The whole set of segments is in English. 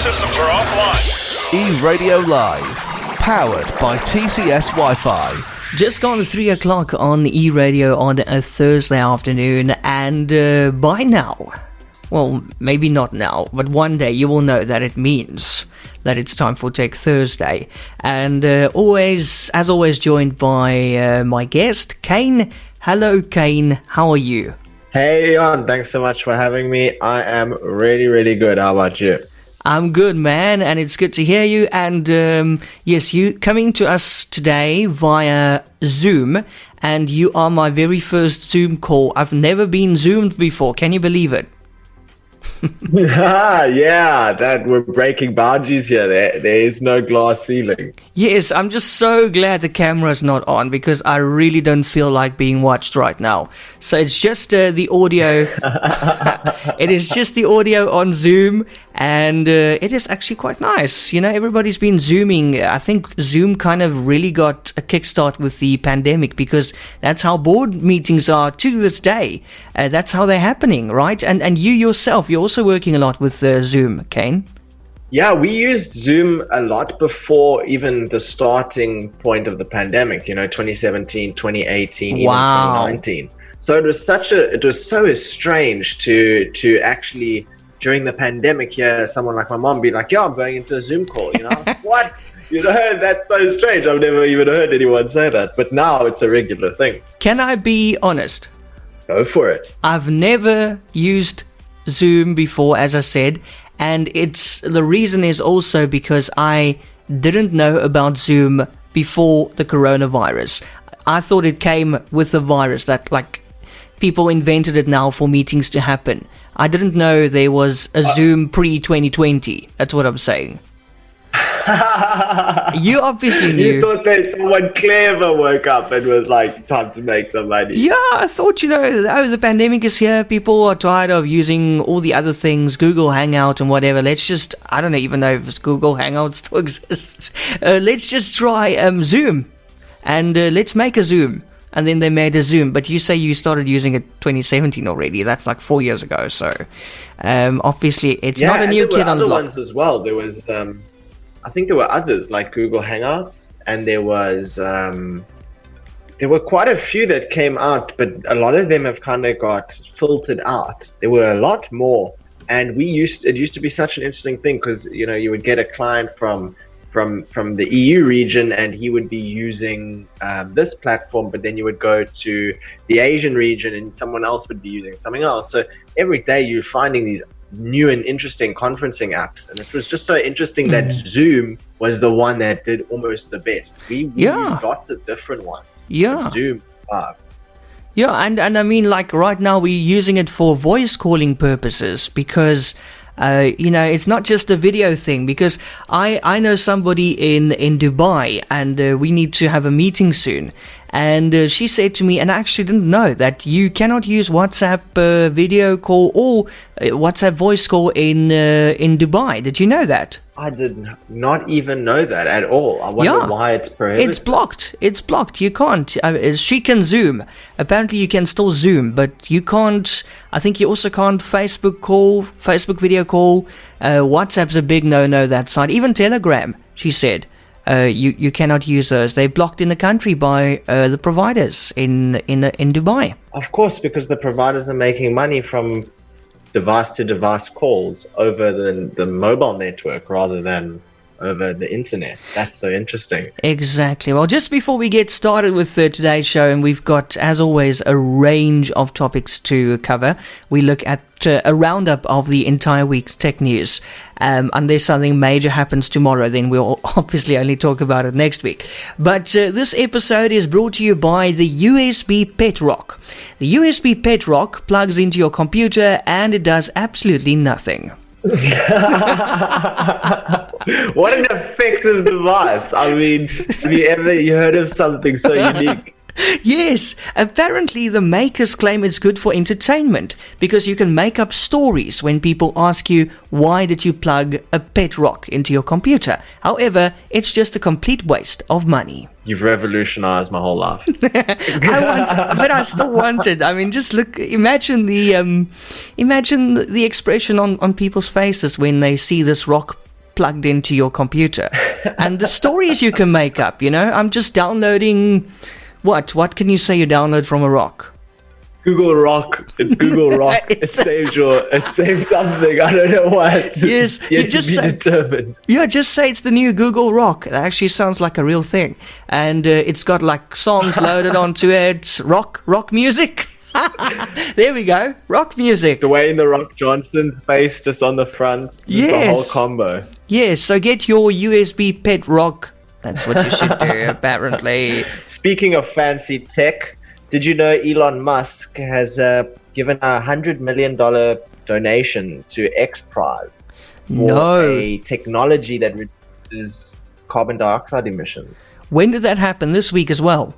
systems are offline. eRadio Live, powered by TCS Wi-Fi. Just gone 3 o'clock on eRadio on a Thursday afternoon, and by now, well, maybe not now, but one day you will know that it means that it's time for Tech Thursday. And as always, joined by my guest, Kaine. Hello, Kaine. How are you? Hey, Ian. Thanks so much for having me. I am really, really good. How about you? I'm good, man, and it's good to hear you. And yes, you coming to us today via Zoom, and you are my very first Zoom call. I've never been Zoomed before. Can you believe it? Yeah, that we're breaking boundaries here. There is no glass ceiling. Yes, I'm just so glad the camera's not on, because I really don't feel like being watched right now. So it's just the audio. It is just the audio on Zoom, and it is actually quite nice. You know, everybody's been Zooming. I think Zoom kind of really got a kickstart with the pandemic, because that's how board meetings are to this day. That's how they're happening, right? And you yourself, you're also working a lot with Zoom, Kaine. Yeah, we used Zoom a lot before even the starting point of the pandemic, 2017, 2018, even 2019. So it was so strange to actually, during the pandemic, hear someone like my mom be like, yeah, I'm going into a Zoom call. I was like, what? That's so strange. I've never even heard anyone say that. But now it's a regular thing. Can I be honest? Go for it. I've never used Zoom before, as I said, and the reason is also because I didn't know about Zoom before the coronavirus. I thought it came with the virus, that people invented it now for meetings to happen. I didn't know there was a Zoom pre-2020. That's what I'm saying. You obviously knew. You thought that someone clever woke up and was like, time to make some money. Yeah, I thought, the pandemic is here. People are tired of using all the other things, Google Hangout and whatever. I don't even know if Google Hangout still exists. Let's just try Zoom, and let's make a Zoom. And then they made a Zoom. But you say you started using it 2017 already. That's like 4 years ago. So obviously it's not a new kid on the block. Other ones as well. There was... I think there were others like Google Hangouts, and there were quite a few that came out, but a lot of them have kind of got filtered out. There were a lot more, and it used to be such an interesting thing, because you would get a client from the EU region, and he would be using this platform, but then you would go to the Asian region and someone else would be using something else. So every day you're finding these new and interesting conferencing apps, and it was just so interesting that Zoom was the one that did almost the best. We used lots of different ones. Zoom. Yeah, and I mean, right now we're using it for voice calling purposes, because it's not just a video thing, because I know somebody in Dubai, and we need to have a meeting soon. And she said to me, and I actually didn't know, that you cannot use WhatsApp video call or WhatsApp voice call in Dubai. Did you know that? I did not even know that at all. I wonder why it's prohibited. It's blocked. You can't. She can Zoom. Apparently you can still Zoom, but you can't. I think you also can't Facebook video call. WhatsApp's a big no-no that side. Even Telegram, she said. You cannot use those. They're blocked in the country by the providers in Dubai. Of course, because the providers are making money from device-to-device calls over the mobile network rather than over the internet. That's so interesting. Exactly. Well, just before we get started with today's show, and we've got, as always, a range of topics to cover, we look at a roundup of the entire week's tech news. Unless something major happens tomorrow, then we'll obviously only talk about it next week. But this episode is brought to you by the USB Pet Rock. The USB Pet Rock plugs into your computer, and it does absolutely nothing. What an effective device. I mean, have you ever heard of something so unique? Yes, apparently the makers claim it's good for entertainment, because you can make up stories when people ask you, why did you plug a pet rock into your computer? However, it's just a complete waste of money. You've revolutionized my whole life. But I still want it. I mean, just look, imagine the expression on people's faces when they see this rock plugged into your computer. And the stories you can make up, I'm just downloading... What can you say you download from a rock? Google Rock. It's Google Rock. It saves something. I don't know what. Yes, yet to be determined. Yeah, just say it's the new Google Rock. It actually sounds like a real thing, and it's got like songs loaded onto it. Rock music. There we go. Rock music. Dwayne The Rock Johnson's face just on the front. Yes. The whole combo. Yes. So get your USB pet rock. That's what you should do. Apparently. Speaking of fancy tech. Did you know Elon Musk has given a $100 million donation to X Prize for a technology that reduces carbon dioxide emissions? When did that happen? This week as well?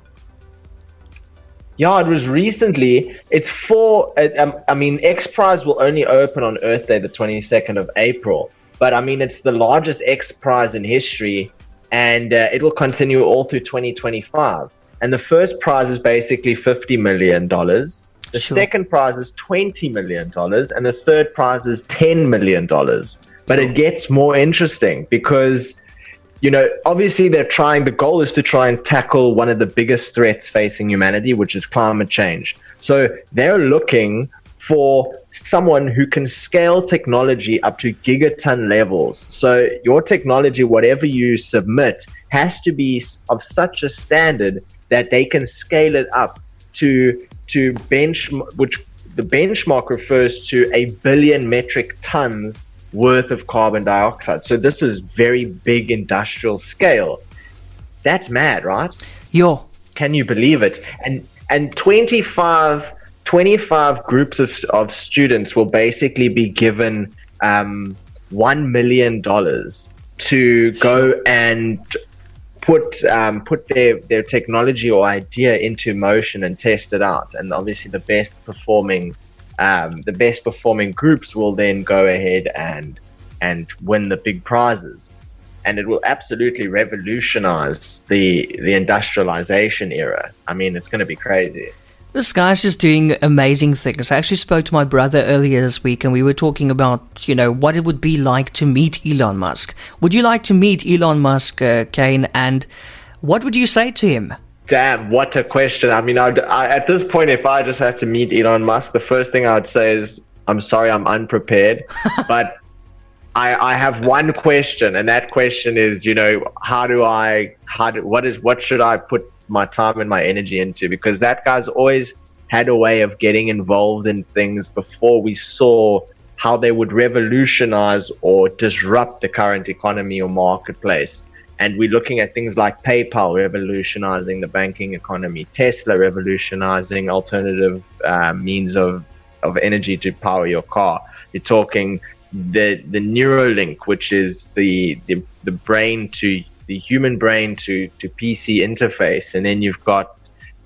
Yeah, it was recently. It's for, X Prize will only open on Earth Day, the 22nd of April. But it's the largest X Prize in history, and it will continue all through 2025. And the first prize is basically $50 million. The second prize is $20 million. And the third prize is $10 million. But it gets more interesting because, obviously the goal is to try and tackle one of the biggest threats facing humanity, which is climate change. So they're looking for someone who can scale technology up to gigaton levels. So your technology, whatever you submit, has to be of such a standard that they can scale it up to which the benchmark refers to 1 billion metric tons worth of carbon dioxide. So this is very big industrial scale. That's mad, right? Yo. Can you believe it? And 25 groups of students will basically be given $1 million to go and put their technology or idea into motion and test it out. And obviously the best performing groups will then go ahead and win the big prizes. And it will absolutely revolutionize the industrialization era. It's going to be crazy. This guy's just doing amazing things. I actually spoke to my brother earlier this week, and we were talking about, what it would be like to meet Elon Musk. Would you like to meet Elon Musk, Kaine? And what would you say to him? Damn, what a question. At this point, if I just have to meet Elon Musk, the first thing I would say is, I'm sorry, I'm unprepared. But I have one question, and that question is, what should I put my time and my energy into? Because that guy's always had a way of getting involved in things before we saw how they would revolutionize or disrupt the current economy or marketplace. And we're looking at things like PayPal revolutionizing the banking economy, Tesla revolutionizing alternative means of energy to power your car. You're talking the Neuralink, which is the human brain to PC interface. And then you've got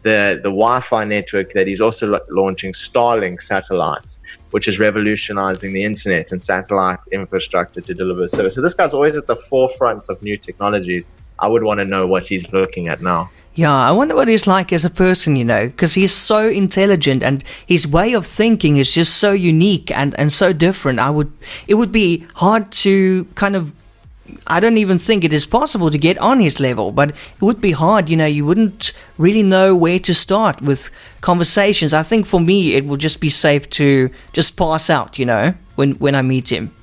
the Wi-Fi network that is also launching Starlink satellites, which is revolutionizing the internet and satellite infrastructure to deliver service. So this guy's always at the forefront of new technologies. I would want to know what he's looking at now. Yeah, I wonder what he's like as a person, because he's so intelligent and his way of thinking is just so unique and so different. It would be hard to I don't even think it is possible to get on his level, but it would be hard, you wouldn't really know where to start with conversations. I think for me, it would just be safe to just pass out, when I meet him.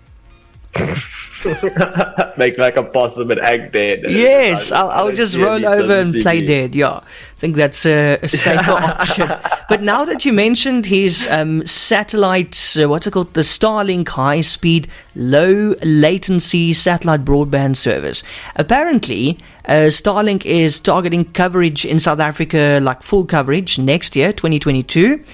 Make like a possum and act dead. Yes, I'll just roll over and play dead. Yeah, I think that's a safer option. But now that you mentioned his satellite, what's it called? The Starlink high-speed, low-latency satellite broadband service. Apparently, Starlink is targeting coverage in South Africa, like full coverage, next year, 2022,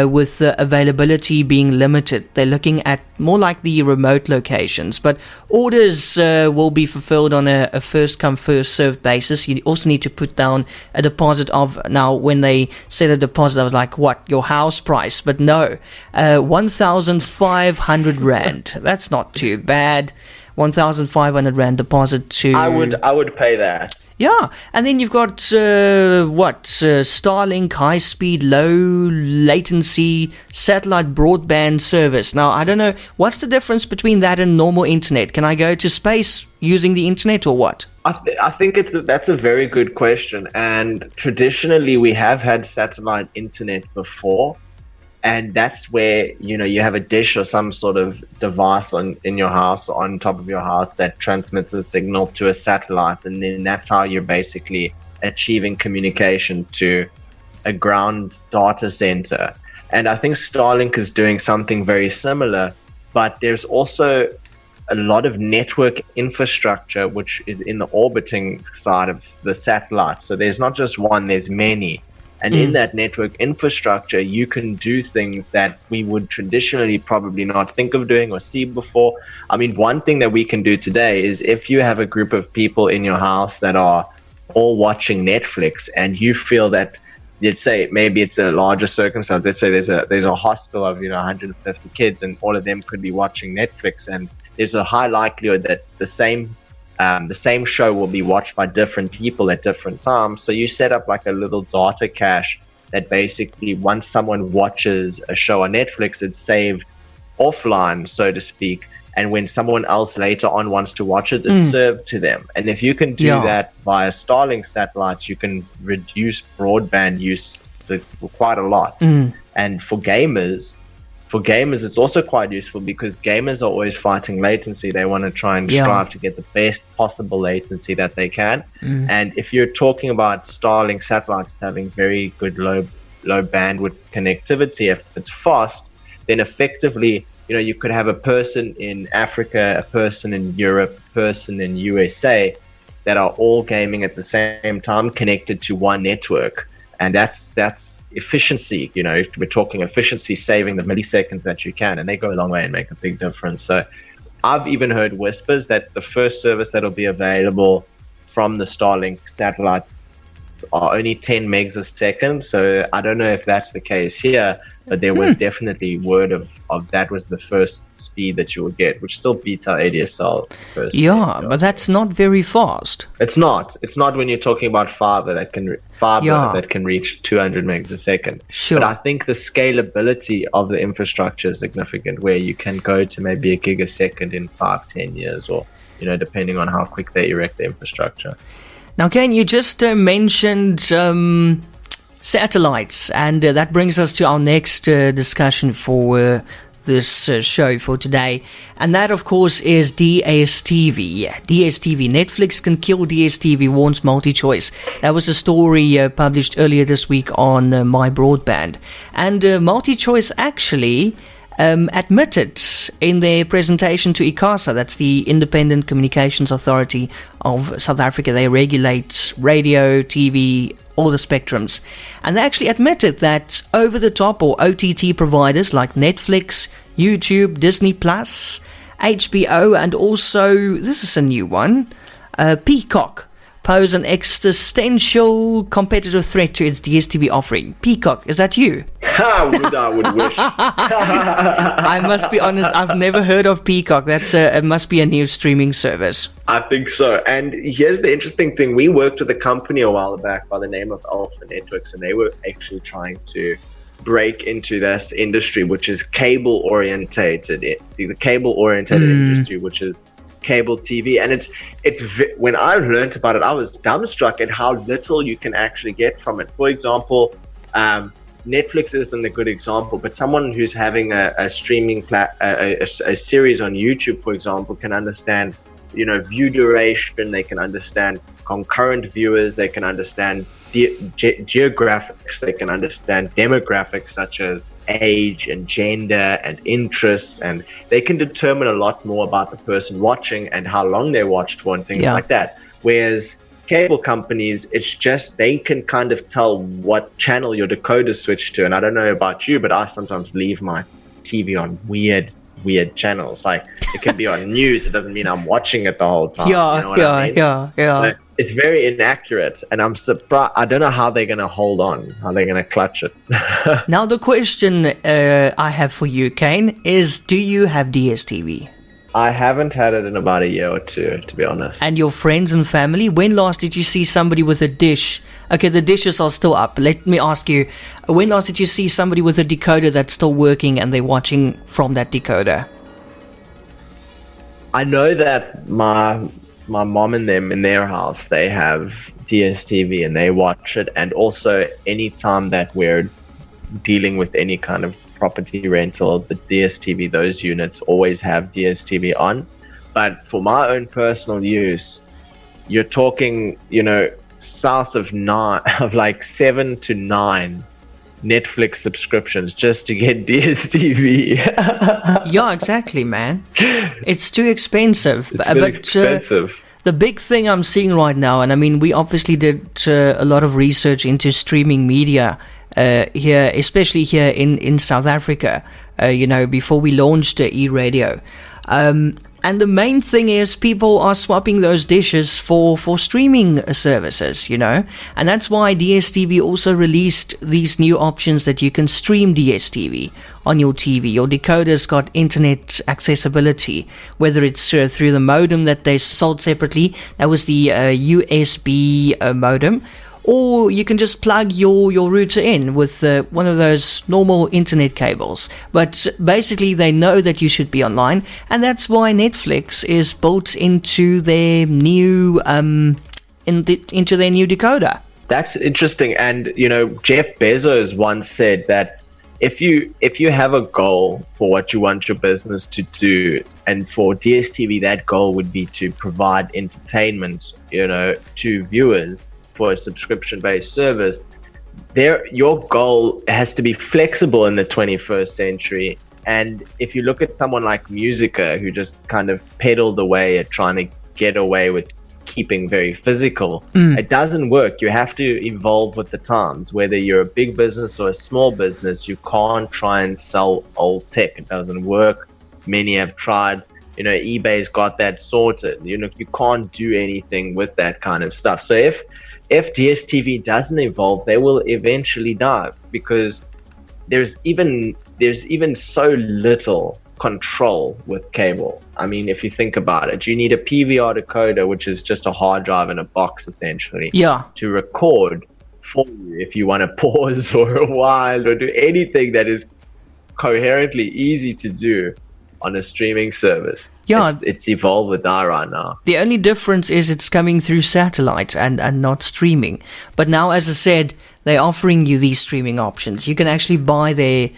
with availability being limited. They're looking at more like the remote locations, but orders will be fulfilled on a first-come, first-served basis. You also need to put down a deposit of, now when they said a deposit, I was like, what, your house price? But no, 1,500 Rand. That's not too bad. 1,500 Rand deposit to... I would pay that. Yeah, and then you've got, Starlink, high-speed, low-latency satellite broadband service. Now, I don't know, what's the difference between that and normal internet? Can I go to space using the internet or what? I think that's a very good question. And traditionally, we have had satellite internet before. And that's where, you have a dish or some sort of device in your house or on top of your house that transmits a signal to a satellite. And then that's how you're basically achieving communication to a ground data center. And I think Starlink is doing something very similar, but there's also a lot of network infrastructure which is in the orbiting side of the satellite. So there's not just one, there's many. And in that network infrastructure, you can do things that we would traditionally probably not think of doing or see before. I mean, one thing that we can do today is if you have a group of people in your house that are all watching Netflix and you feel that, let's say, maybe it's a larger circumstance. Let's say there's a hostel of 150 kids and all of them could be watching Netflix, and there's a high likelihood that the same show will be watched by different people at different times. So you set up like a little data cache that basically once someone watches a show on Netflix, it's saved offline, so to speak. And when someone else later on wants to watch it, it's served to them. And if you can do that via Starlink satellites, you can reduce broadband use quite a lot. And for gamers, it's also quite useful because gamers are always fighting latency. They want to try and strive to get the best possible latency that they can. And if you're talking about Starlink satellites having very good low bandwidth connectivity, if it's fast, then effectively, you could have a person in Africa, a person in Europe, a person in USA that are all gaming at the same time connected to one network. And that's efficiency. We're talking efficiency, saving the milliseconds that you can, and they go a long way and make a big difference. So I've even heard whispers that the first service that'll be available from the Starlink satellite are only 10 megs a second. So I don't know if that's the case here, but there was definitely word of that was the first speed that you would get, which still beats our ADSL first. Yeah, but that's not very fast. It's not when you're talking about fiber that can reach 200 megs a second. Sure. But I think the scalability of the infrastructure is significant, where you can go to maybe a gig a second in 5-10 years, or depending on how quick they erect the infrastructure. Now, Kaine, you just mentioned satellites, and that brings us to our next discussion for this show for today, and that, of course, is DStv. DStv, Netflix can kill DStv, warns MultiChoice. That was a story published earlier this week on My Broadband, and MultiChoice actually admitted in their presentation to ICASA, that's the Independent Communications Authority of South Africa. They regulate radio, TV, all the spectrums. And they actually admitted that over-the-top or OTT providers like Netflix, YouTube, Disney+, HBO, and also, this is a new one, Peacock, pose an existential competitive threat to its DStv offering. Peacock, is that you? I would wish. I must be honest, I've never heard of Peacock. It must be a new streaming service. I think so. And here's the interesting thing. We worked with a company a while back by the name of Alpha Networks, and they were actually trying to break into this industry, which is cable orientated. The cable orientated industry, which is cable TV. And it's when I learned about it, I was dumbstruck at how little you can actually get from it. For example, Netflix isn't a good example, but someone who's having a streaming a series on YouTube, for example, can understand view duration. They can understand concurrent viewers. They can understand geographics. They can understand demographics such as age and gender and interests, and they can determine a lot more about the person watching and how long they watched for and things like that. Whereas cable companies, it's just they can kind of tell what channel your decoder switched to. And I don't know about you, but I sometimes leave my TV on weird channels. Like it can be on news. It doesn't mean I'm watching it the whole time. Yeah. So it's very inaccurate, and I'm surprised. I don't know how they're going to hold on, how they're going to clutch it. Now the question I have for you, Kaine, is: do you have DStv? I haven't had it in about a year or two, to be honest. And your friends and family, when last did you see somebody with a dish? Okay, the dishes are still up. Let me ask you, when last did you see somebody with a decoder that's still working and they're watching from that decoder? I know that my mom and them in their house, they have DStv and they watch it. And also anytime that we're dealing with any kind of property rental, the DStv, those units always have DStv on. But for my own personal use, you're talking, south of like 7 to 9 Netflix subscriptions just to get DStv. Yeah, exactly, man. It's too expensive. It's really expensive. The big thing I'm seeing right now, and I mean, we obviously did a lot of research into streaming media here, especially here in South Africa, before we launched eRadio. And the main thing is people are swapping those dishes for streaming services, and that's why DStv also released these new options that you can stream DStv on your TV. Your decoder's got internet accessibility, whether it's through the modem that they sold separately, that was the USB modem, or you can just plug your router in with one of those normal internet cables. But basically they know that you should be online, and that's why Netflix is built into their new into their new decoder. That's interesting. And Jeff Bezos once said that if you have a goal for what you want your business to do, and for DStv that goal would be to provide entertainment to viewers for a subscription-based service, your goal has to be flexible in the 21st century. And if you look at someone like Musica, who just kind of pedaled away at trying to get away with keeping very physical, it doesn't work. You have to evolve with the times. Whether you're a big business or a small business, you can't try and sell old tech. It doesn't work. Many have tried. eBay's got that sorted. You can't do anything with that kind of stuff. So if DStv doesn't evolve, they will eventually die, because there's even so little control with cable. I mean, if you think about it, you need a PVR decoder, which is just a hard drive in a box essentially, to record for you if you want to pause or rewind or do anything that is coherently easy to do on a streaming service. It's evolved with that right now. The only difference is it's coming through satellite and not streaming. But now, as I said, they're offering you these streaming options. You can actually buy their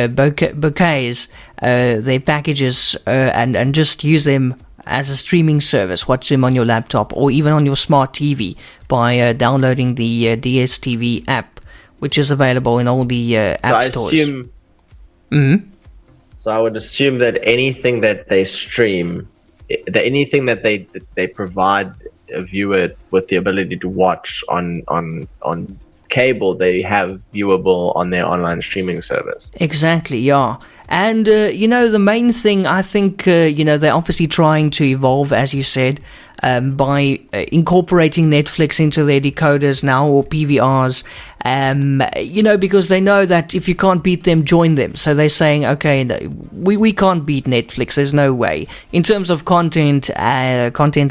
bouquets, their packages, and just use them as a streaming service. Watch them on your laptop or even on your smart TV by downloading the DStv app, which is available in all the app stores. So I would assume that anything that they stream, anything that they provide a viewer with the ability to watch on cable, they have viewable on their online streaming service. Exactly, yeah. And, the main thing, I think, they're obviously trying to evolve, as you said, by incorporating Netflix into their decoders now, or PVRs, because they know that if you can't beat them, join them. So they're saying, okay, we can't beat Netflix. There's no way. In terms of content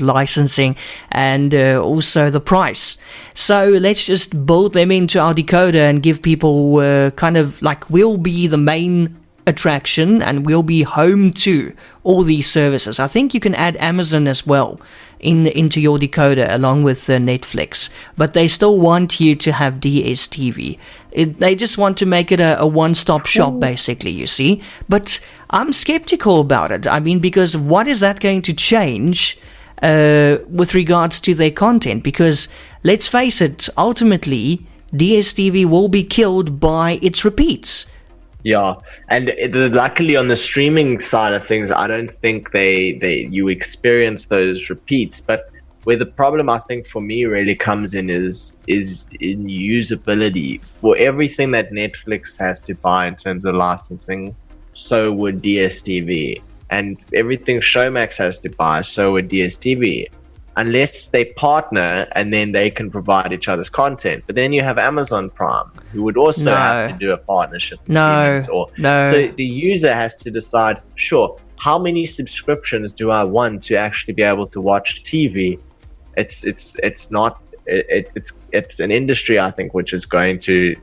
licensing, and also the price. So let's just build them into our decoder and give people kind of like, we'll be the main attraction and we'll be home to all these services. I think you can add Amazon as well into your decoder along with Netflix, but they still want you to have DStv. They just want to make it a one-stop shop, basically, you see. But I'm skeptical about it. I mean, because what is that going to change with regards to their content? Because let's face it, ultimately DStv will be killed by its repeats. Yeah, and luckily on the streaming side of things, I don't think you experience those repeats. But where the problem, I think, for me really comes in is in usability. For everything that Netflix has to buy in terms of licensing, so would DStv, and everything Showmax has to buy, so would DStv. Unless they partner and then they can provide each other's content. But then you have Amazon Prime, who would also have to do a partnership. So the user has to decide, sure, how many subscriptions do I want to actually be able to watch TV? It's an industry, I think, which is going to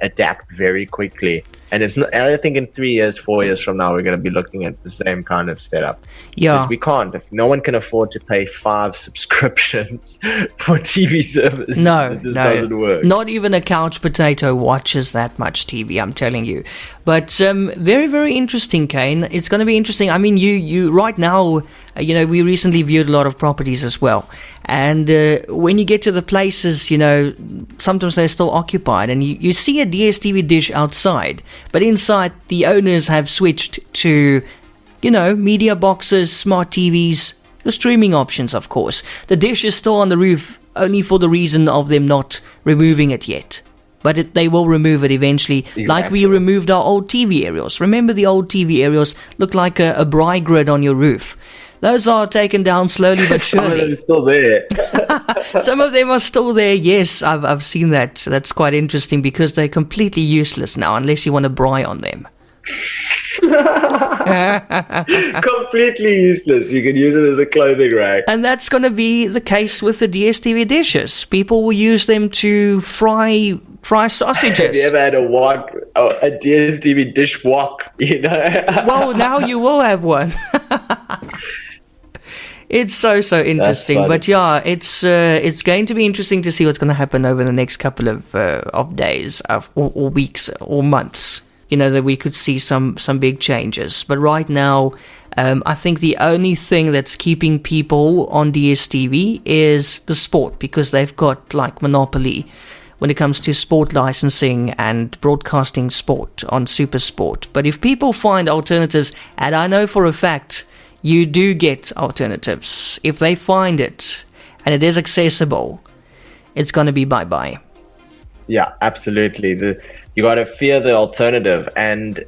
adapt very quickly. And it's not, I think in 3 years, 4 years from now, we're going to be looking at the same kind of setup. Yeah. Because we can't. If no one can afford to pay 5 subscriptions for TV service, this doesn't work. Not even a couch potato watches that much TV, I'm telling you. But very, very interesting, Kaine. It's going to be interesting. I mean, you right now, we recently viewed a lot of properties as well. And when you get to the places, sometimes they're still occupied. And you see a DStv dish outside. But inside, the owners have switched to, media boxes, smart TVs, the streaming options, of course. The dish is still on the roof only for the reason of them not removing it yet. But they will remove it eventually, exactly. Like we removed our old TV aerials. Remember the old TV aerials looked like a braai grid on your roof? Those are taken down slowly but surely. Some of them are still there. Some of them are still there, yes. I've seen that. That's quite interesting because they're completely useless now unless you want to braai on them. Completely useless. You can use it as a clothing rack. And that's going to be the case with the DStv dishes. People will use them to fry sausages. Have you ever had a DStv dish wok? Well, now you will have one. It's so interesting, but yeah, it's going to be interesting to see what's going to happen over the next couple of days, or weeks, or months. That we could see some big changes. But right now, I think the only thing that's keeping people on DStv is the sport, because they've got like monopoly when it comes to sport licensing and broadcasting sport on Super Sport. But if people find alternatives, and I know for a fact you do get alternatives, if they find it and it is accessible, it's going to be bye-bye. Yeah, absolutely. You got to fear the alternative. And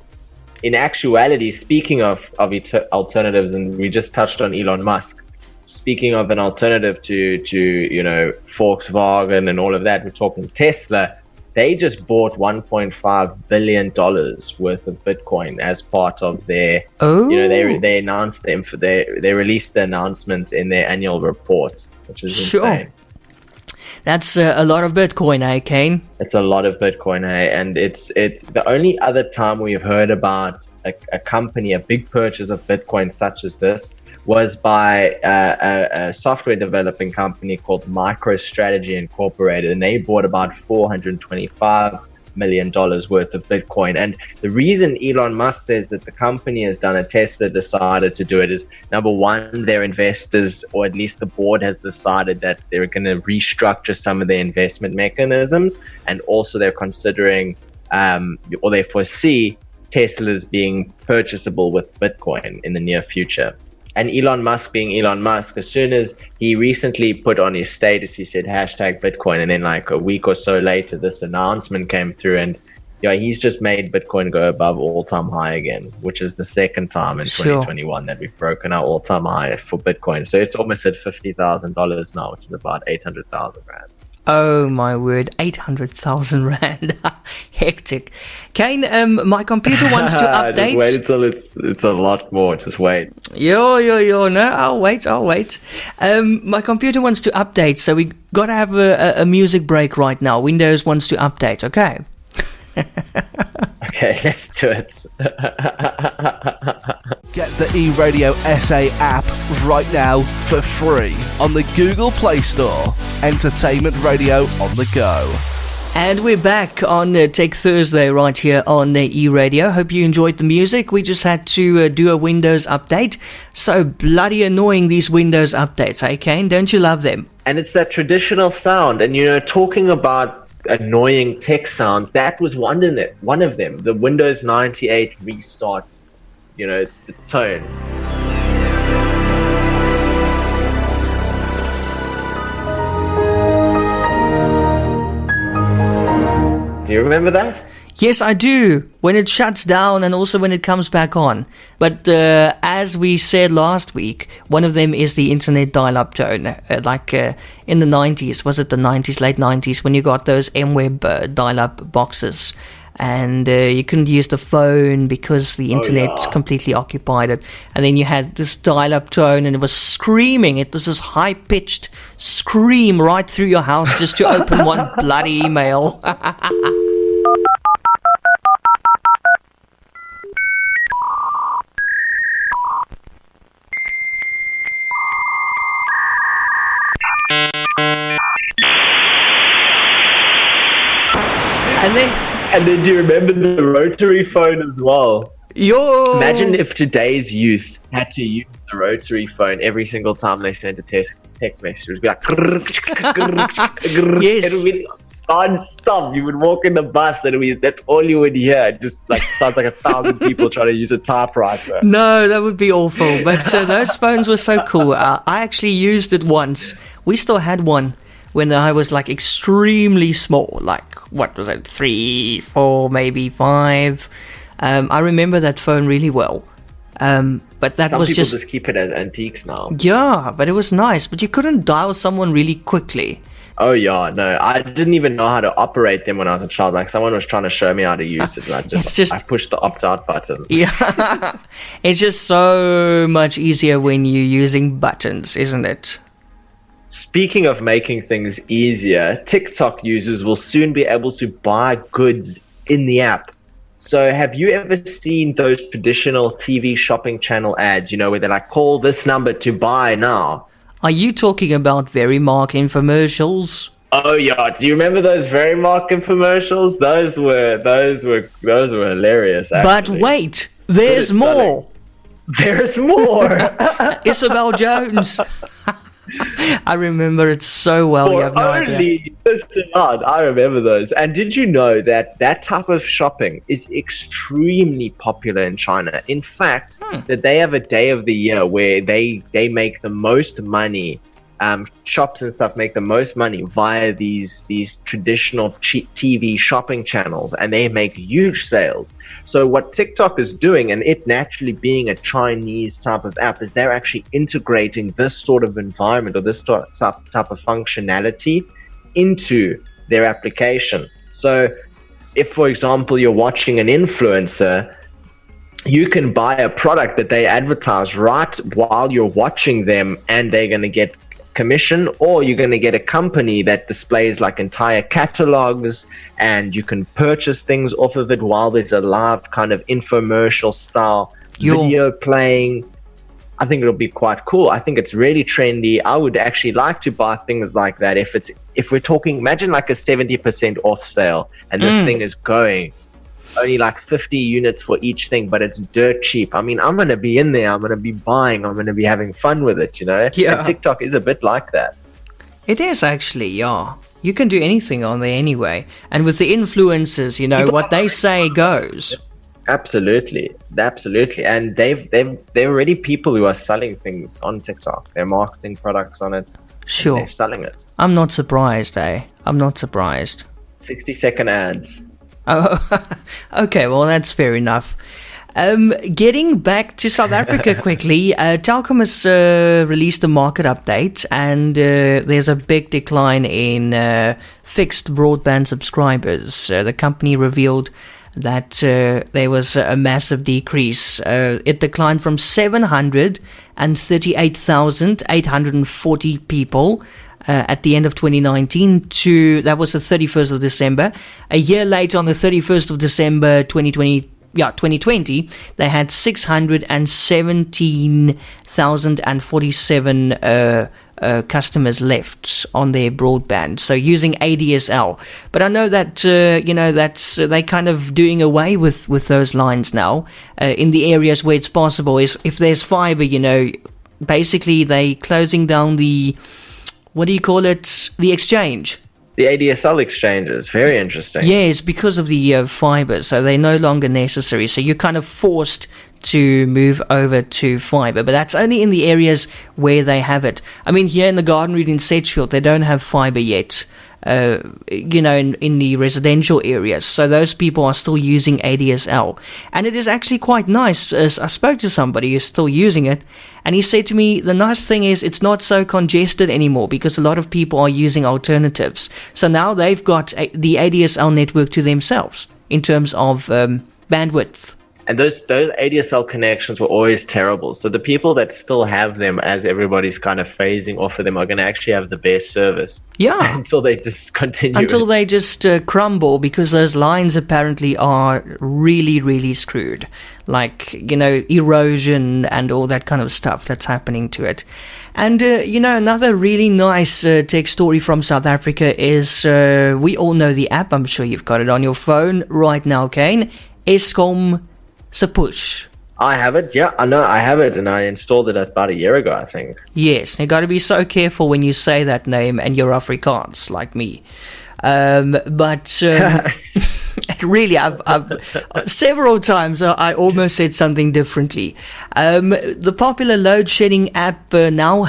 in actuality, speaking of alternatives, and we just touched on Elon Musk, speaking of an alternative to Volkswagen and all of that, we're talking Tesla. They just bought $1.5 billion worth of Bitcoin as part of their. Oh. They announced them they released the announcement in their annual report, which is insane. That's a lot of Bitcoin, Kaine? It's a lot of Bitcoin, and it's the only other time we've heard about a company, a big purchase of Bitcoin such as this, was by a software developing company called MicroStrategy Incorporated, and they bought about $425 million worth of Bitcoin. And the reason Elon Musk says that the company has done it, Tesla decided to do it, is number one, their investors, or at least the board, has decided that they're going to restructure some of their investment mechanisms, and also they're considering or they foresee Tesla's being purchasable with Bitcoin in the near future. And Elon Musk being Elon Musk, as soon as he recently put on his status, he said #Bitcoin, and then like a week or so later, this announcement came through, and he's just made Bitcoin go above all-time high again, which is the second time in 2021 that we've broken our all-time high for Bitcoin. So it's almost at $50,000 now, which is about 800,000 rand. Oh my word, 800,000 rand. Hectic. Kaine, my computer wants to update. Just wait until it's a lot more. Just wait. Yo. No, I'll wait. My computer wants to update, so we gotta have a music break right now. Windows wants to update, okay? Okay, let's do it. Get the eRadio SA app right now for free on the Google Play Store. Entertainment radio on the go. And we're back on Tech Thursday right here on eRadio. Hope you enjoyed the music. We just had to do a Windows update. So bloody annoying, these Windows updates, eh, Kaine? Don't you love them? And it's that traditional sound. And, talking about annoying tech sounds, that was one of them. The Windows 98 restart, the tone. Do you remember that? Yes, I do. When it shuts down and also when it comes back on. But as we said last week, one of them is the internet dial-up tone. In the 90s, was it the 90s, late 90s, when you got those M-Web dial-up boxes. and you couldn't use the phone because the internet completely occupied it. And then you had this dial-up tone, and it was screaming. It was this high-pitched scream right through your house just to open one bloody email. And then do you remember the rotary phone as well? Imagine if today's youth had to use the rotary phone every single time they sent a text message. It would be like, yes. It would be non-stop. You would walk in the bus and that's all you would hear. It just like sounds like 1,000 people trying to use a typewriter. No, that would be awful. But those phones were so cool. I actually used it once. We still had one when I was like extremely small, like what was it, 3, 4, maybe 5. I remember that phone really well. But that Some was people just keep it as antiques now. Yeah, but it was nice. But you couldn't dial someone really quickly. Oh yeah, no, I didn't even know how to operate them when I was a child. Like someone was trying to show me how to use it, and I pushed the opt-out button. Yeah, it's just so much easier when you're using buttons, isn't it? Speaking of making things easier, TikTok users will soon be able to buy goods in the app. So have you ever seen those traditional TV shopping channel ads, where they're like, call this number to buy now? Are you talking about Verimark infomercials? Oh yeah, do you remember those Verimark infomercials? Those were hilarious, actually. But wait, there's more. There's more. Isabel Jones. I remember it so well. You have no idea. Listen on, I remember those. And did you know that type of shopping is extremely popular in China? In fact, that they have a day of the year where they make the most money. Shops and stuff make the most money via these traditional TV shopping channels, and they make huge sales. So what TikTok is doing, and it naturally being a Chinese type of app, is they're actually integrating this sort of environment or this type of functionality into their application. So if, for example, you're watching an influencer, you can buy a product that they advertise right while you're watching them, and they're going to get commission, or you're going to get a company that displays like entire catalogs, and you can purchase things off of it while there's a live kind of infomercial style video playing. I think it'll be quite cool. I think it's really trendy. I would actually like to buy things like that if we're talking, imagine like a 70% off sale, and this thing is going only like 50 units for each thing, but it's dirt cheap. I mean, I'm going to be in there. I'm going to be buying. I'm going to be having fun with it, Yeah. And TikTok is a bit like that. It is actually, yeah. You can do anything on there anyway. And with the influencers, what they say goes. Absolutely. And they're already people who are selling things on TikTok. They're marketing products on it. Sure. They're selling it. I'm not surprised, I'm not surprised. 60-second ads. Oh, okay, well, that's fair enough. Getting back to South Africa quickly, Telkom has released a market update, and there's a big decline in fixed broadband subscribers. The company revealed that there was a massive decrease. It declined from 738,840 people at the end of 2019 to, that was the 31st of December. A year later, on the 31st of December 2020, they had 617,047 customers left on their broadband, so using ADSL. But I know that they kind of doing away with those lines now in the areas where it's possible. If there's fiber, basically they closing down the, what do you call it, the exchange. The ADSL exchanges, very interesting. Yes, because of the fiber, so they're no longer necessary. So you're kind of forced to move over to fiber, but that's only in the areas where they have it. I mean, here in the Garden Route in Sedgefield, they don't have fiber yet, in the residential areas. So those people are still using ADSL. And it is actually quite nice. I spoke to somebody who's still using it, and he said to me, the nice thing is it's not so congested anymore because a lot of people are using alternatives. So now they've got the ADSL network to themselves. in terms of bandwidth. And those ADSL connections were always terrible. So the people that still have them, as everybody's kind of phasing off of them, are going to actually have the best service. Yeah. Until they discontinue. Until they just crumble, because those lines apparently are really, really screwed. Like, erosion and all that kind of stuff that's happening to it. And, another really nice tech story from South Africa is, we all know the app. I'm sure you've got it on your phone right now, Kaine. Eskom Push. I have it, yeah, I know I have it, and I installed it about a year ago, I think. Yes, you got to be so careful when you say that name and you're Afrikaans, like me. But really, I've several times I almost said something differently. The popular load shedding app now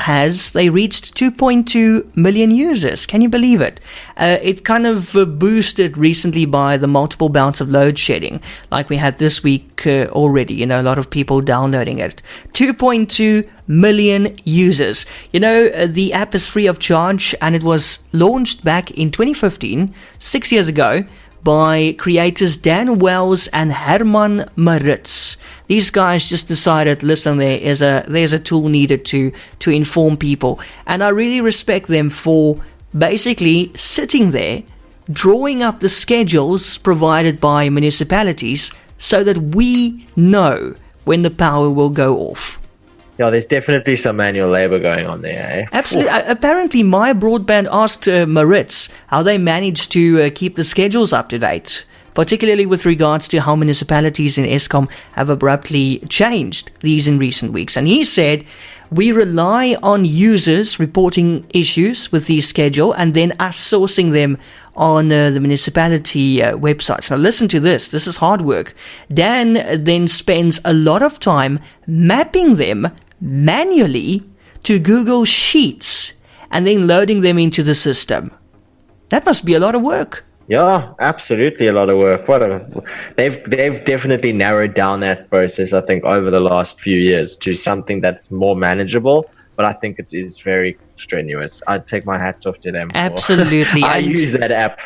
they reached 2.2 million users. Can you believe it? It kind of boosted recently by the multiple bouts of load shedding, like we had this week already. A lot of people downloading it. 2.2 million users. The app is free of charge, and it was launched back in 2015, 6 years ago, by creators Dan Wells and Herman Maritz. These guys just decided, listen, there's a tool needed to inform people, and I really respect them for basically sitting there, drawing up the schedules provided by municipalities so that we know when the power will go off. Yeah, there's definitely some manual labor going on there, eh? Absolutely. Apparently, My Broadband asked Maritz how they managed to keep the schedules up to date, particularly with regards to how municipalities in Eskom have abruptly changed these in recent weeks. And he said, we rely on users reporting issues with the schedule and then us sourcing them on the municipality websites. Now listen to this. This is hard work. Dan then spends a lot of time mapping them manually to Google Sheets and then loading them into the system. That must be a lot of work. Yeah, absolutely a lot of work. They've definitely narrowed down that process, I think, over the last few years to something that's more manageable, but I think it is very strenuous. I'd take my hats off to them. Absolutely. I use that app.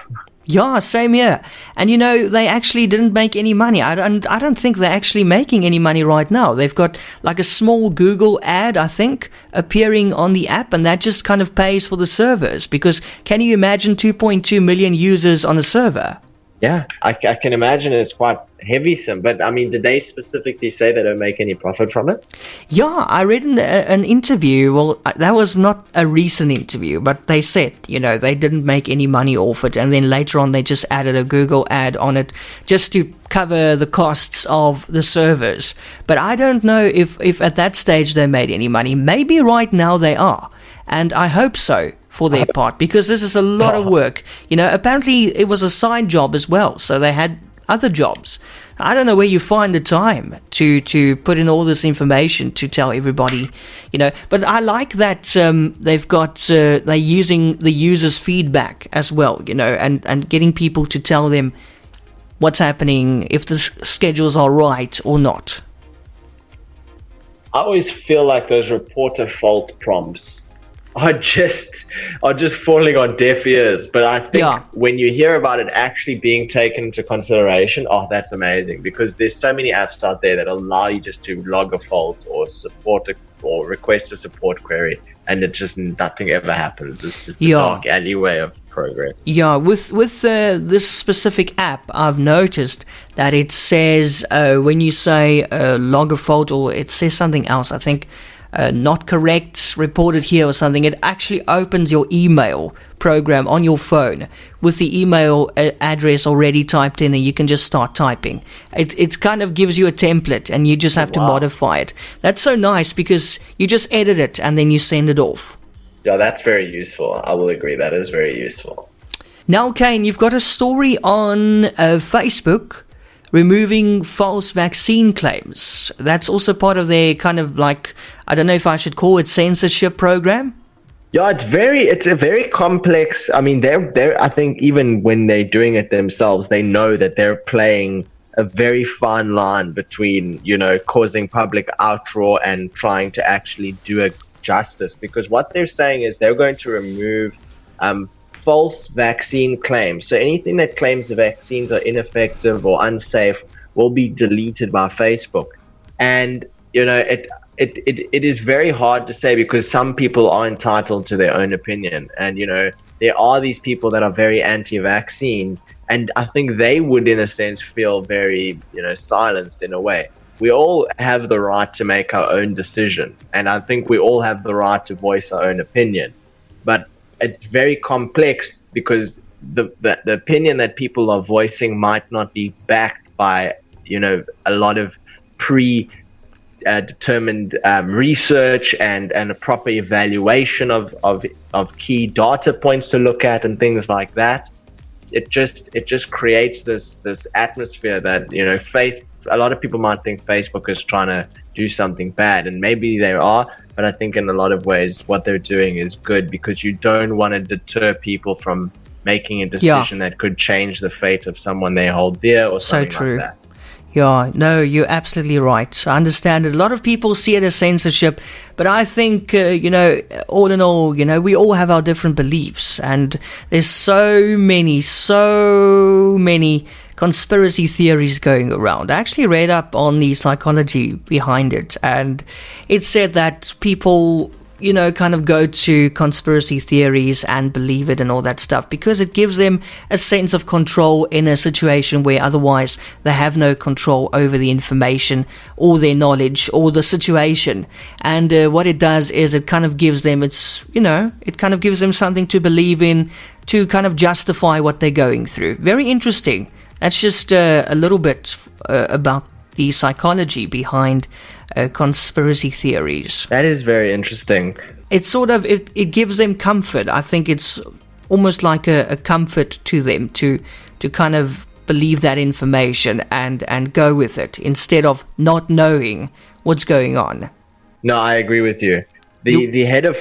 Yeah, same here. And they actually didn't make any money. I don't think they're actually making any money right now. They've got like a small Google ad, I think, appearing on the app, and that just kind of pays for the servers. Because can you imagine 2.2 million users on a server? Yeah, I can imagine it's quite heavy, but I mean, did they specifically say they don't make any profit from it? Yeah, I read an interview. Well, that was not a recent interview, but they said, they didn't make any money off it. And then later on, they just added a Google ad on it just to cover the costs of the servers. But I don't know if at that stage they made any money. Maybe right now they are. And I hope so for their part, because this is a lot of work. Apparently it was a side job as well, so they had other jobs. I don't know where you find the time to put in all this information to tell everybody, but I like that they're using the users' feedback as well, and getting people to tell them what's happening, if the schedules are right or not. I always feel like those reporter fault prompts are just falling on deaf ears. But I think when you hear about it actually being taken into consideration, that's amazing, because there's so many apps out there that allow you just to log a fault or or request a support query, and it just nothing ever happens. It's just a dark alleyway of progress. Yeah, with this specific app, I've noticed that it says when you say log a fault, or it says something else, I think not correct, reported here or something, it actually opens your email program on your phone with the email address already typed in, and you can just start typing. It kind of gives you a template, and you just have to modify it. That's so nice, because you just edit it and then you send it off. Yeah, that's very useful. I will agree. That is very useful. Now, Kaine, you've got a story on Facebook removing false vaccine claims. That's also part of their kind of like, I don't know if I should call it censorship program. Yeah, it's a very complex. I mean, they're I think even when they're doing it themselves, they know that they're playing a very fine line between, causing public outroar and trying to actually do a justice. Because what they're saying is they're going to remove false vaccine claims. So anything that claims the vaccines are ineffective or unsafe will be deleted by Facebook. And, it is very hard to say, because some people are entitled to their own opinion. And, there are these people that are very anti-vaccine, and I think they would, in a sense, feel very, silenced in a way. We all have the right to make our own decision, and I think we all have the right to voice our own opinion. But it's very complex, because the opinion that people are voicing might not be backed by, a lot of determined research and a proper evaluation of key data points to look at and things like that. It just creates this atmosphere that, a lot of people might think Facebook is trying to do something bad, and maybe they are, but I think in a lot of ways what they're doing is good, because you don't want to deter people from making a decision that could change the fate of someone they hold dear or something like that. Yeah, no, you're absolutely right. I understand it. A lot of people see it as censorship, but I think, all in all, we all have our different beliefs, and there's so many conspiracy theories going around. I actually read up on the psychology behind it, and it said that people, kind of go to conspiracy theories and believe it and all that stuff because it gives them a sense of control in a situation where otherwise they have no control over the information or their knowledge or the situation. And what it does is it kind of gives them, it kind of gives them something to believe in, to kind of justify what they're going through. Very interesting. That's just a little bit about the psychology behind conspiracy theories. That is very interesting. It's sort of, it gives them comfort. I think it's almost like a comfort to them to kind of believe that information and go with it instead of not knowing what's going on. No, I agree with you. The head of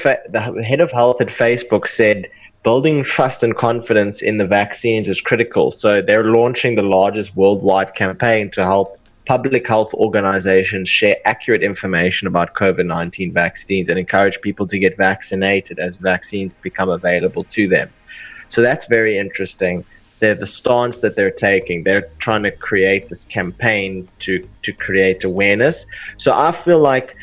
health at Facebook said building trust and confidence in the vaccines is critical. So they're launching the largest worldwide campaign to help public health organizations share accurate information about COVID-19 vaccines and encourage people to get vaccinated as vaccines become available to them. So that's very interesting. The stance that they're taking, they're trying to create this campaign to create awareness. So I feel like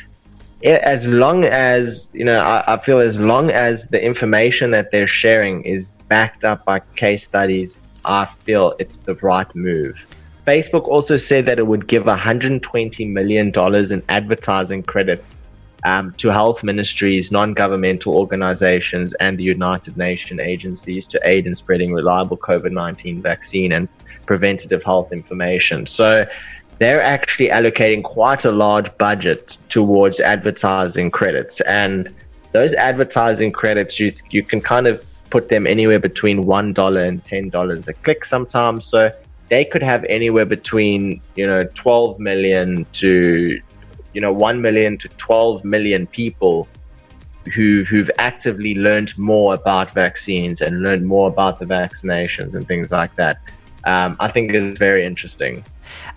as long as, I feel as long as the information that they're sharing is backed up by case studies, I feel it's the right move. Facebook also said that it would give $120 million in advertising credits to health ministries, non-governmental organizations, and the United Nations agencies to aid in spreading reliable COVID-19 vaccine and preventative health information. So they're actually allocating quite a large budget towards advertising credits. And those advertising credits, you can kind of put them anywhere between $1 and $10 a click sometimes. So they could have anywhere between 12 million to 1 million to 12 million people who've actively learned more about vaccines and learned more about the vaccinations and things like that. I think it's very interesting.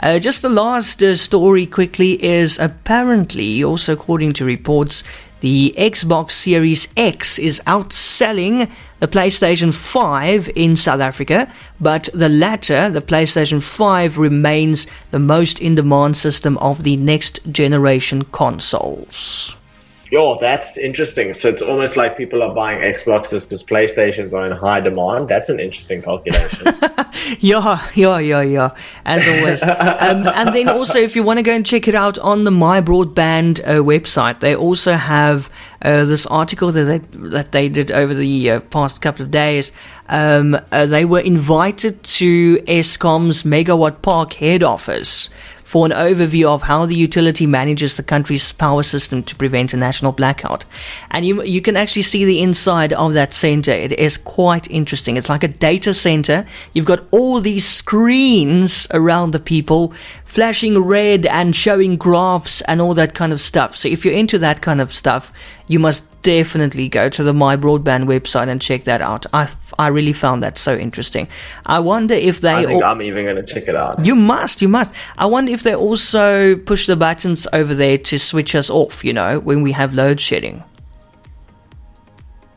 Just the last story quickly is apparently, also according to reports, the Xbox Series X is outselling the PlayStation 5 in South Africa, but the latter, the PlayStation 5, remains the most in-demand system of the next generation consoles. Yo, that's interesting. So it's almost like people are buying Xboxes because PlayStations are in high demand. That's an interesting calculation. Yeah. As always. And then also, if you want to go and check it out on the My Broadband website, they also have this article that they did over the past couple of days. They were invited to Eskom's Megawatt Park head office for an overview of how the utility manages the country's power system to prevent a national blackout. And you can actually see the inside of that center. It is quite interesting. It's like a data center. You've got all these screens around the people flashing red and showing graphs and all that kind of stuff. So if you're into that kind of stuff, you must definitely go to the My Broadband website and check that out. I really found that so interesting. I wonder if they... I think I'm even going to check it out. You must. I wonder if they also push the buttons over there to switch us off, when we have load shedding.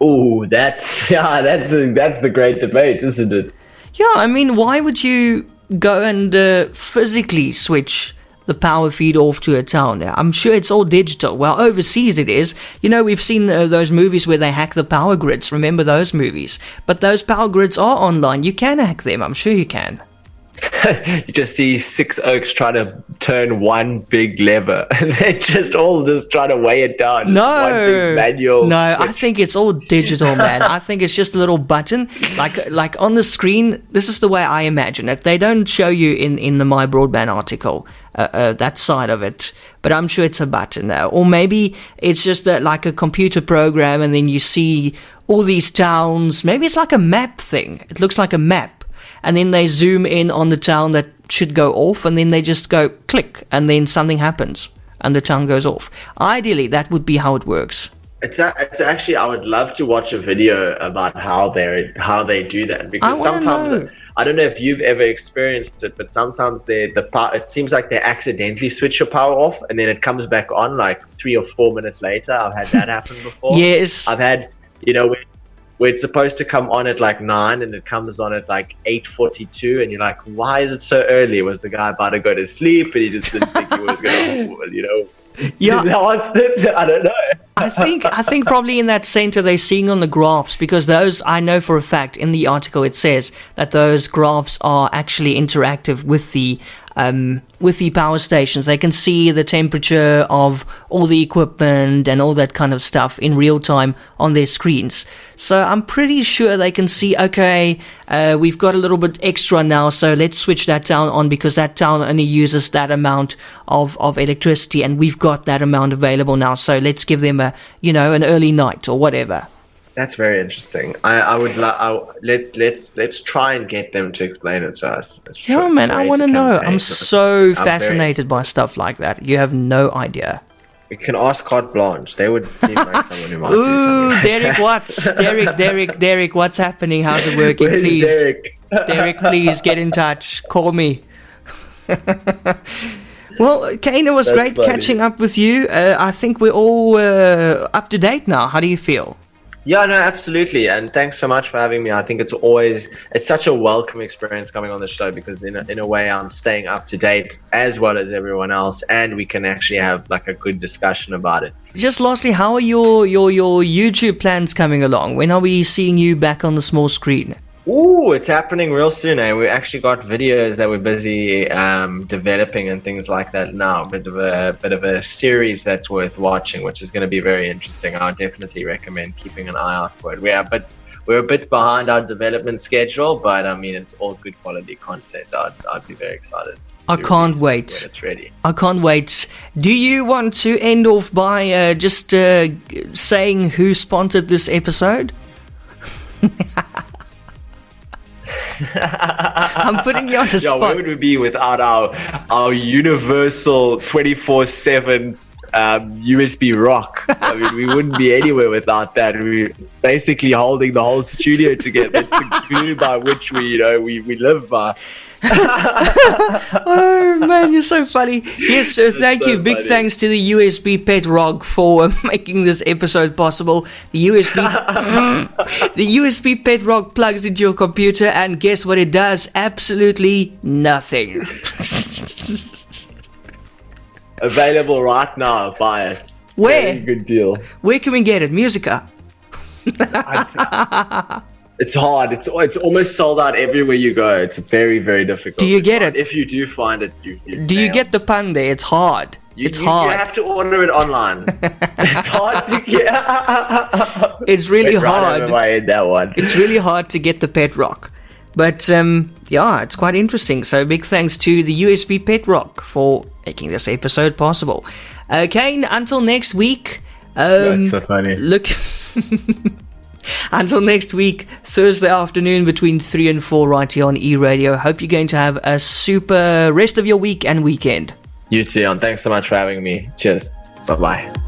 Oh, that's the great debate, isn't it? Yeah, I mean, why would you go and physically switch the power feed off to a town? I'm sure it's all digital. Well, overseas it is. You know, we've seen those movies where they hack the power grids. Remember those movies? But those power grids are online. You can hack them. I'm sure you can. You just see 6 oaks trying to turn one big lever, and they're just all trying to weigh it down. No, one big manual no, switch. I think it's all digital, man. I think it's just a little button, like on the screen. This is the way I imagine it. They don't show you in the My Broadband article that side of it, but I'm sure it's a button now, or maybe it's just like a computer program, and then you see all these towns. Maybe it's like a map thing. It looks like a map. And then they zoom in on the town that should go off, and then they just go click, and then something happens, and the town goes off. Ideally, that would be how it works. It's actually, I would love to watch a video about how they do that, because sometimes I don't know if you've ever experienced it, but sometimes it seems like they accidentally switch your power off, and then it comes back on like 3 or 4 minutes later. I've had that happen before. Yes, I've had, where it's supposed to come on at like 9 and it comes on at like 8:42, and you're like, why is it so early? Was the guy about to go to sleep and he just didn't think he was going to, Yeah. I don't know. I think probably in that center they're seeing on the graphs, because those, I know for a fact, in the article it says that those graphs are actually interactive with the power stations. They can see the temperature of all the equipment and all that kind of stuff in real time on their screens. So I'm pretty sure they can see, okay, we've got a little bit extra now, so let's switch that town on, because that town only uses that amount of electricity, and we've got that amount available now, so let's give them an early night or whatever. That's very interesting. Let's try and get them to explain it to us. Yeah, man, I want to know. I'm so fascinated by stuff like that. You have no idea. We can ask Carte Blanche. They would seem like someone who might do something like Derek, that. Derek, what's happening? How's it working? Where's Please, Derek? Please get in touch. Call me. Well, Kaine, it was great catching up with you. I think we're all up to date now. How do you feel? Yeah, no, absolutely. And thanks so much for having me. I think it's such a welcome experience coming on the show, because in a way I'm staying up to date as well as everyone else, and we can actually have like a good discussion about it. Just lastly, how are your YouTube plans coming along? When are we seeing you back on the small screen? Ooh, it's happening real soon. We actually got videos that we're busy developing and things like that now. A bit of a series that's worth watching, which is going to be very interesting. I would definitely recommend keeping an eye out for it. We're a bit behind our development schedule, but I mean, it's all good quality content. I'd be very excited. I can't wait. When it's ready. I can't wait. Do you want to end off by just saying who sponsored this episode? I'm putting you on the spot. Where would we be without our universal 24/7 USB rock? I mean, we wouldn't be anywhere without that. We're basically holding the whole studio together. It's the glue by which we live by. Oh man, you're so funny. Yes, thank you. Big thanks to the USB Pet Rock for making this episode possible. The USB Pet Rock plugs into your computer, and guess what it does? Absolutely nothing. Available right now. Buy it. Where? Very good deal. Where can we get it? Musica. It's hard. It's almost sold out everywhere you go. It's very, very difficult. Do you get it? If you do find it, do you get the pun there? It's hard. It's hard. You have to order it online. It's hard to get. It's really hard. That one. It's really hard to get the Pet Rock. But yeah, it's quite interesting. So big thanks to the USB Pet Rock for making this episode possible. Kaine, until next week. That's so funny. Look. Until next week, Thursday afternoon between 3 and 4 right here on eRadio. Hope you're going to have a super rest of your week and weekend. You too, and thanks so much for having me. Cheers. Bye-bye.